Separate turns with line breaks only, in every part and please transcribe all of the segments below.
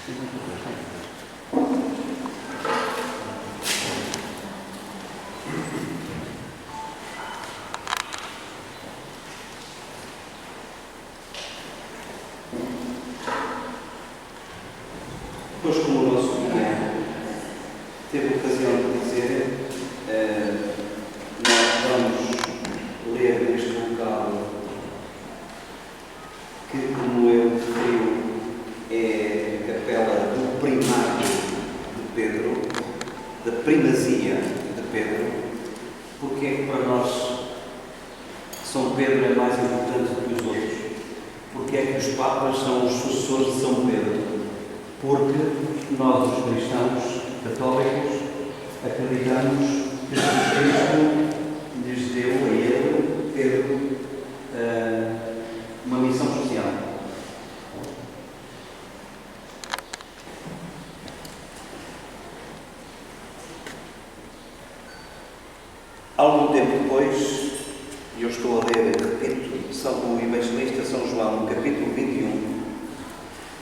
Pois, como o nosso guia teve ocasião de dizer, nós vamos ler neste local que, como eu referiu, é a capela do primário de Pedro, da primazia de Pedro, porque é que para nós São Pedro é mais importante do que os outros? Porque é que os papas são os sucessores de São Pedro? Porque nós, os cristãos católicos, acreditamos que Jesus Cristo lhes deu a ele, Pedro, uma missão especial. Algum tempo depois, eu estou a ler, repito, o Evangelista São João, no capítulo 21,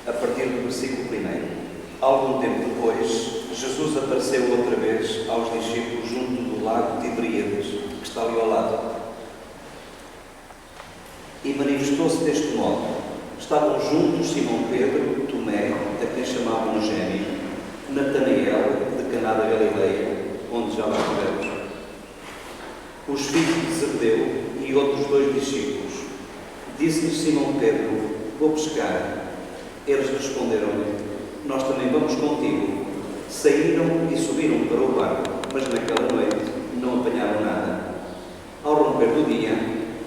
a partir do versículo 1. Algum tempo depois, Jesus apareceu outra vez aos discípulos junto do lago Tiberíades, que está ali ao lado. E manifestou-se deste modo. Estavam juntos Simão Pedro, Tomé, a quem chamavam o Gêmeo, Natanael, de Caná da Galileia, onde já lá estivemos, os filhos de Zebedeu e outros 2 discípulos. Disse-lhes Simão Pedro: vou pescar. Eles responderam-lhe: nós também vamos contigo. Saíram e subiram para o barco, mas naquela noite não apanharam nada. Ao romper do dia,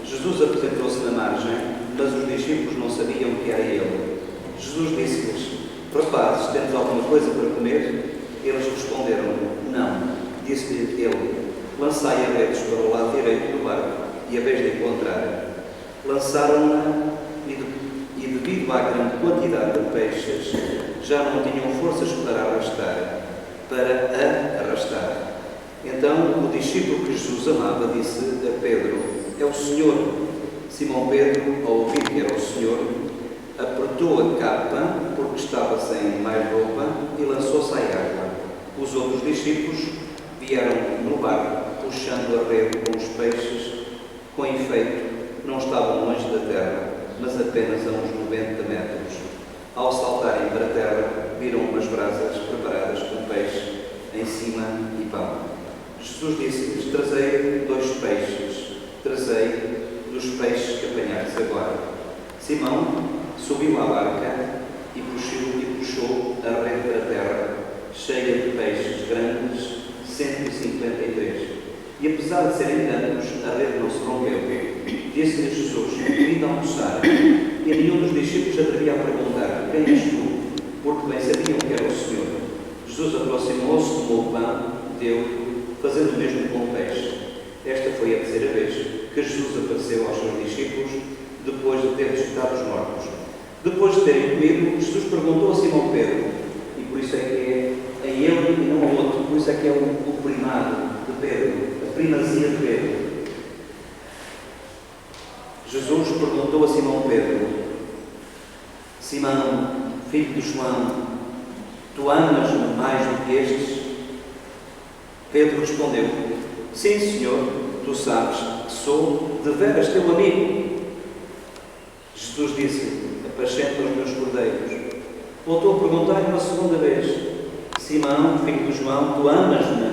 Jesus apresentou-se na margem, mas os discípulos não sabiam que era ele. Jesus disse-lhes: rapazes, temos alguma coisa para comer? Eles responderam: não. Disse-lhe ele: lançai a redes para o lado direito do barco, e a vez de encontrar. Lançaram-na e devido à grande quantidade de peixes, já não tinham forças para a arrastar. Então o discípulo que Jesus amava disse a Pedro: é o Senhor. Simão Pedro, ao ouvir que era o Senhor, apertou a capa, porque estava sem mais roupa, e lançou-se à água. Os outros discípulos vieram no barco, puxando a rede com os peixes. Com efeito, não estavam longe da terra, mas apenas a uns 90 metros. Ao saltarem para a terra, viram umas brasas preparadas com peixe em cima e pão. Jesus disse-lhes: trazei 2 peixes. Trazei dos peixes que apanhares agora. Simão subiu à barca e puxou a rede para a terra, cheia de peixes grandes, 153. E apesar de serem tantos, a rede não se rompeu. Disse-lhe Jesus: vim almoçar. E nenhum dos discípulos atrevia a perguntar: quem és tu? Porque bem sabiam que era o Senhor. Jesus aproximou-se, tomou o pão, deu-lhe, fazendo o mesmo com o peixe. Esta foi a terceira vez que Jesus apareceu aos seus discípulos, depois de ter ressuscitado os mortos. Depois de terem comido, Jesus perguntou a Simão Pedro, e por isso é que é a ele e não ao outro, por isso é que é o primado de Pedro, a primazia de Pedro. Jesus perguntou a Simão Pedro: Simão, filho de João, tu amas-me mais do que estes? Pedro respondeu: sim, Senhor, tu sabes que sou deveras teu amigo. Jesus disse-lhe: apacenta os meus cordeiros. Voltou a perguntar-lhe uma segunda vez: Simão, filho de João, tu amas-me?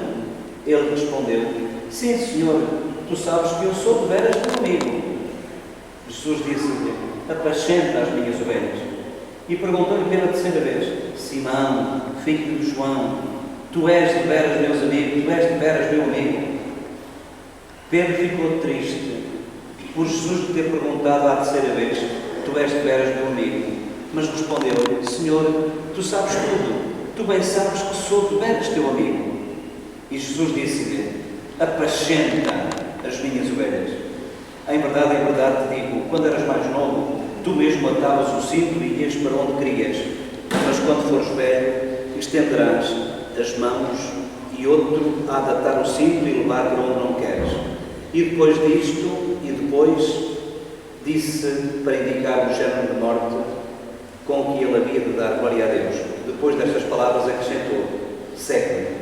Ele respondeu: sim, Senhor, tu sabes que eu sou deveras teu amigo. Jesus disse-lhe: apacenta as minhas ovelhas. E perguntou-lhe pela terceira vez: Simão, filho de João, tu és deveras meus amigos, tu és deveras meu amigo? Pedro ficou triste por Jesus lhe ter perguntado à terceira vez: tu és deveras meu amigo? Mas respondeu-lhe: Senhor, tu sabes tudo, tu bem sabes que sou deveras teu amigo. E Jesus disse-lhe: apacenta as minhas ovelhas. Em verdade te digo, quando eras mais novo, tu mesmo atavas o cinto e ias para onde querias. Mas quando fores velho, estenderás as mãos e outro há de atar o cinto e levar para onde não queres. E depois disse para indicar o género de morte com que ele havia de dar glória a Deus. palavras acrescentou: segue-me.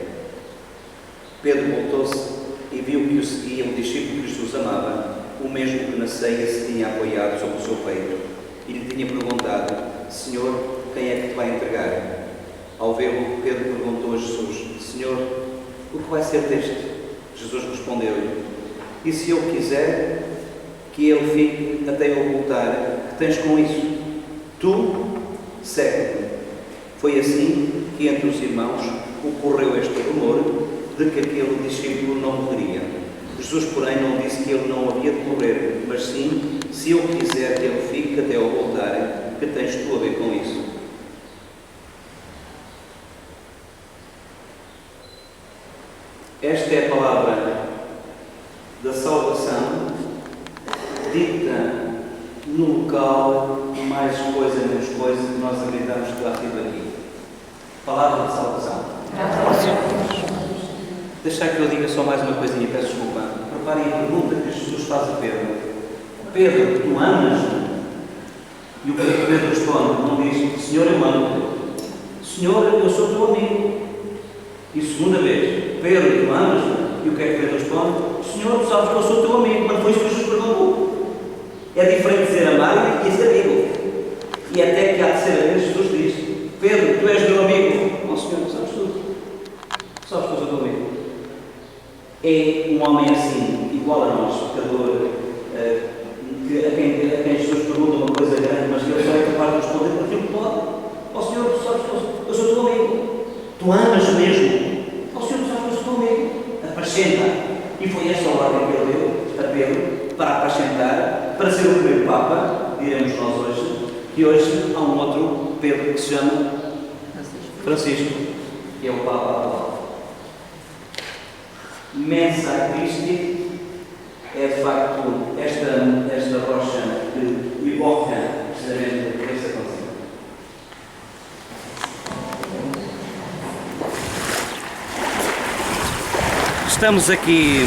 Pedro voltou-se e viu que o seguia um discípulo que Jesus amava, o mesmo que na ceia se tinha apoiado sobre o seu peito, e lhe tinha perguntado: Senhor, quem é que te vai entregar? Ao vê-lo, Pedro perguntou a Jesus: Senhor, o que vai ser deste? Jesus respondeu-lhe: E se eu quiser que ele fique até eu voltar, que tens com isso? Tu, segue-me. Foi assim que entre os irmãos ocorreu este rumor de que aquele discípulo não morreria. Jesus, porém, não disse que ele não havia de morrer, mas sim: se eu quiser que ele fique até eu voltar, que tens tu a ver com isso? Esta é a palavra da salvação, dita no local, mais coisa, menos coisa, que nós acreditamos que lá estive aqui. Palavra de salvação. Deixar que eu diga só mais uma coisinha, peço desculpa. Reparem a pergunta que Jesus faz a Pedro: Pedro, tu amas-me? E o que Pedro responde? Não diz: Senhor, eu amo. Senhor, eu sou teu amigo. E segunda vez: Pedro, tu amas-me? E o que é que Pedro responde? Senhor, tu sabes que eu sou teu amigo. Mas foi isso que Jesus perguntou. É diferente dizer amar e ser amigo. E até que à terceira vez Jesus diz: Pedro, tu és meu amigo. Oh Senhor, tu sabes tudo. Tu sabes que eu sou teu amigo. É um homem assim, igual a nós, pecador, a quem Jesus pergunta uma coisa grande, mas que ele só é capaz de responder por aquilo que pode. Oh Senhor, tu sabes que eu sou teu amigo. Tu amas mesmo. Oh Senhor, tu sabes que eu sou teu amigo. Apacenta. E foi esta a ordem que ele deu a Pedro para apacentar, para ser o primeiro Papa, diremos nós hoje, que hoje há um outro Pedro que se chama Francisco, que é o Papa atual. Mensa Christi é de facto esta rocha que evoca precisamente esse acontecimento. Estamos aqui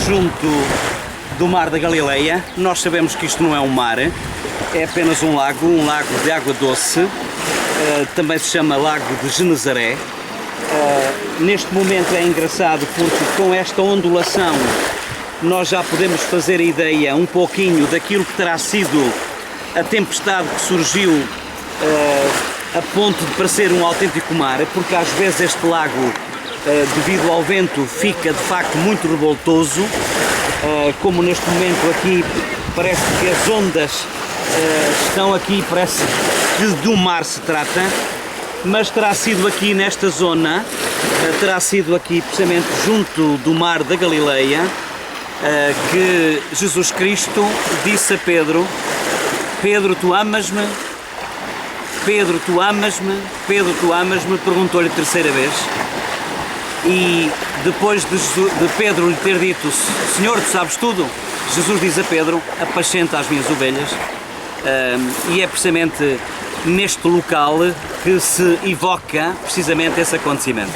junto do Mar da Galileia. Nós sabemos que isto não é um mar, é apenas um lago de água doce, também se chama Lago de Genezaré. Neste momento é engraçado porque com esta ondulação nós já podemos fazer a ideia um pouquinho daquilo que terá sido a tempestade que surgiu a ponto de parecer um autêntico mar, porque às vezes este lago, devido ao vento, fica de facto muito revoltoso, como neste momento aqui parece que as ondas estão aqui, parece que do mar se trata, mas terá sido aqui nesta zona, terá sido aqui precisamente junto do Mar da Galileia, que Jesus Cristo disse a Pedro: Pedro, tu amas-me? Pedro, tu amas-me? Pedro, tu amas-me? Perguntou-lhe a terceira vez. E depois de Pedro lhe ter dito: Senhor, tu sabes tudo, Jesus diz a Pedro: apacenta as minhas ovelhas. E é precisamente neste local que se evoca precisamente esse acontecimento.